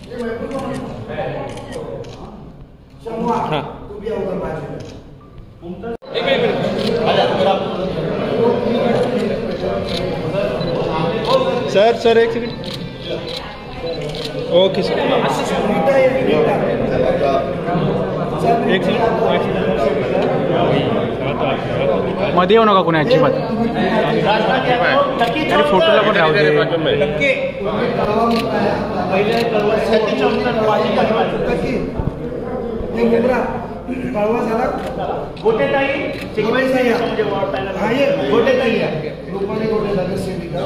Sir एक second. Okay sir. एक second. मध्ये येऊ नका कोणी अजिबात. अरे फोटोला पण राहू दे. गोटेताई गोटेताई रुपाली गोटे नगरसेविका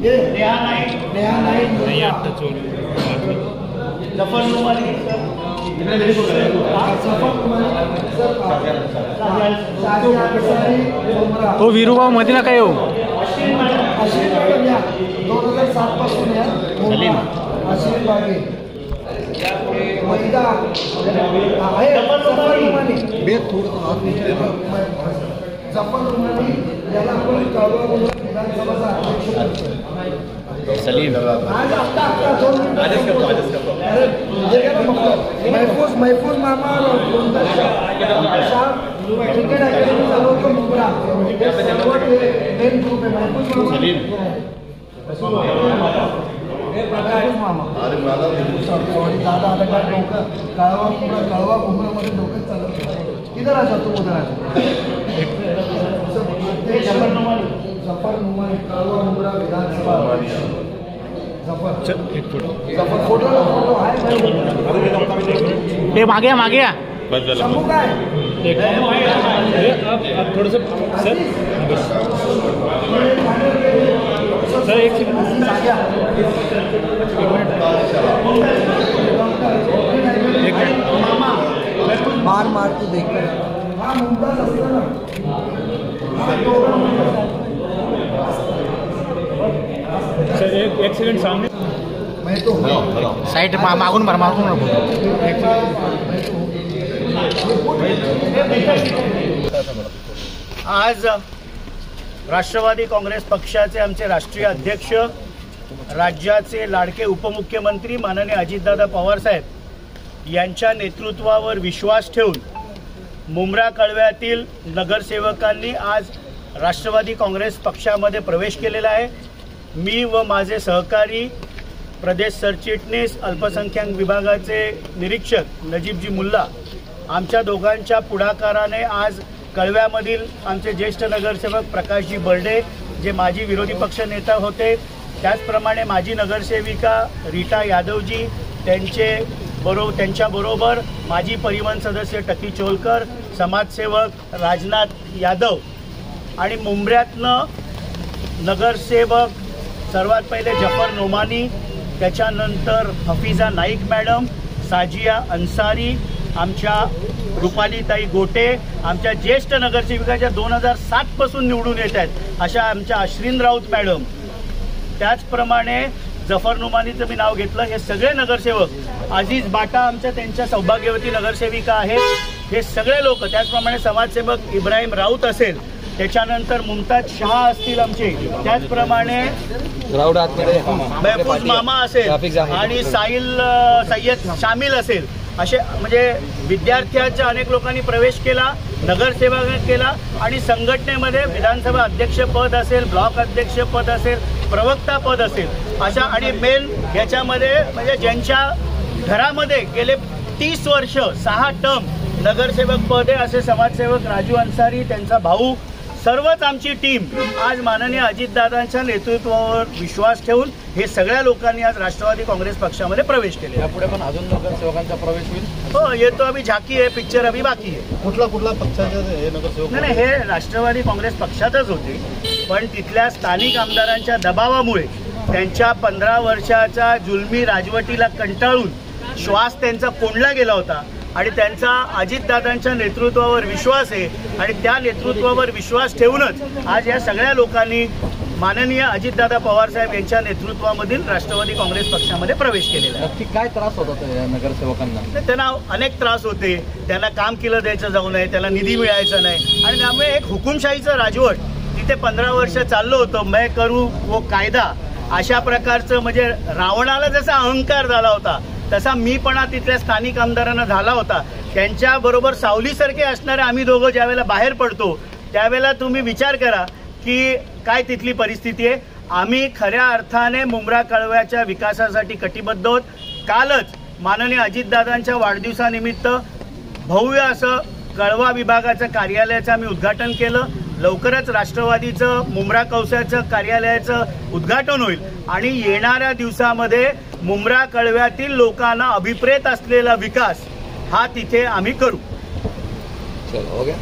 ये नेहा नाईक जफर नुमानी तो वीरूभाऊ मध्ये नका येऊ. 2007 पासून या अश्विन बागे महिला आहे जफर नुमानी याला आपण काळवा विधानसभेचा अध्यक्ष सलीम महफूज मामा क्रिकेट अकेडमी चालवतो मुंब्रा मेन ग्रुप आहे महफूज मामा सॉरी दादा आता काय डोकं कळवा मुंब्रामध्ये डोकं चालत किधर आ जातो उधर आ जफर नुमानी कळवा मुंब्रा विधानसभा जफर फोटो आहे ते मागे या शंभू काय थोडंसं सर एक सेकंड. मार तू देख हा मुमताज असतो ना सर एक सेकंड सामने साइड मागून आज राष्ट्रवादी काँग्रेस पक्षाचे आमचे राष्ट्रीय अध्यक्ष राज्याचे लाडके उपमुख्यमंत्री माननीय अजितदादा पवार साहेब यांच्या नेतृत्वावर विश्वास ठेवून मुंब्रा कळव्यातील नगरसेवकांनी आज राष्ट्रवादी काँग्रेस पक्षामध्ये प्रवेश केलेला आहे. मी व माझे सहकारी प्रदेश सरचिटणीस अल्पसंख्याक विभागाचे निरीक्षक नजीबजी मुल्ला आमच्या दोघांच्या पुढाकाराने आज कळव्यामधील आमचे ज्येष्ठ नगरसेवक प्रकाशजी बर्डे जे माजी विरोधी पक्षनेता होते, त्याचप्रमाणे माजी नगरसेविका रीटा यादवजी त्यांच्याबरोबर माजी परिवहन सदस्य टकी चोलकर, समाजसेवक राजनाथ यादव आणि मुंब्र्यातनं नगरसेवक सर्वात पहिले जफर नोमानी, त्याच्यानंतर हफीजा नाईक मॅडम, साजिया अन्सारी, आमच्या रुपालीताई गोटे, आमच्या ज्येष्ठ नगरसेविकाच्या 2007 पासून निवडून येत आहेत अशा आमच्या अश्विन राऊत मॅडम, त्याचप्रमाणे जफर नुमानीचं मी नाव घेतलं. हे सगळे नगरसेवक, अजीज बाटा आमच्या त्यांच्या सौभाग्यवती नगरसेविका आहेत, हे सगळे लोक, त्याचप्रमाणे समाजसेवक इब्राहिम राऊत असेल, त्याच्यानंतर मुमताज शहा असतील आमचे, त्याचप्रमाणे महफूज मामा असेल आणि सय्यद शामिल असेल, असे म्हणजे विद्यार्थ्यांच्या अनेक लोकांनी प्रवेश केला, नगरसेवक केला आणि संघटनेमध्ये विधानसभा अध्यक्षपद असेल, ब्लॉक अध्यक्षपद असेल, प्रवक्ता पद असेल, अशा आणि मेन याच्यामध्ये म्हणजे ज्यांच्या घरामध्ये गेले 30 वर्ष 6 टर्म नगरसेवक पद आहे असे समाजसेवक राजू अन्सारी, त्यांचा भाऊ, सर्वच आमची टीम आज माननीय अजितदादांच्या नेतृत्वावर विश्वास ठेवून हे सगळ्या लोकांनी आज राष्ट्रवादी काँग्रेस पक्षामध्ये प्रवेश केले. यापुढे पण अजून नगरसेवकांचा प्रवेश होईल? हो, येतो अभी झाकी आहे, पिक्चर अभी बाकी आहे. कुठला पक्षाचे हे नगरसेवक? नाही, हे राष्ट्रवादी काँग्रेस पक्षातच होते, पण तिथल्या स्थानिक आमदारांच्या दबावामुळे त्यांच्या 15 वर्षाच्या जुलमी राजवटीला कंटाळून श्वास त्यांचा कोंडला गेला होता आणि त्यांचा अजितदादांच्या नेतृत्वावर विश्वास आहे आणि त्या नेतृत्वावर विश्वास ठेवूनच आज या सगळ्या लोकांनी माननीय अजितदादा पवार साहेब यांच्या नेतृत्वामधील राष्ट्रवादी काँग्रेस पक्षामध्ये प्रवेश केलेला आहे. नक्की काय त्रास होता या नगरसेवकांना? त्यांना अनेक त्रास होते, त्यांना काम केलं द्यायचं जाऊ नये, त्याला निधी मिळायचा नाही आणि त्यामुळे एक हुकुमशाहीचं राजवट तिथे 15 वर्ष चाललं होतं. मैं करू वो कायदा अशा प्रकारचं म्हणजे रावणाला जसा अहंकार झाला होता तसा मीपणा तिथल्या स्थानिक आमदारांना झाला होता. त्यांच्याबरोबर सावलीसारखे असणारे आम्ही दोघं ज्यावेळेला बाहेर पडतो त्यावेळेला तुम्ही विचार करा की काय तिथली परिस्थिती आहे. आम्ही खऱ्या अर्थाने मुंब्रा कळव्याच्या विकासासाठी कटिबद्ध आहोत. कालच माननीय अजितदादांच्या वाढदिवसानिमित्त भव्य असं कळवा विभागाचं कार्यालयाचं आम्ही उद्घाटन केलं. लवकरच राष्ट्रवादीचं मुंब्रा कौसाचं कार्यालयाचं उद्घाटन होईल आणि येणाऱ्या दिवसामध्ये मुंब्रा कळव्यातील लोकांना अभिप्रेत असलेला विकास हा तिथे आम्ही करू. चलो हो गया.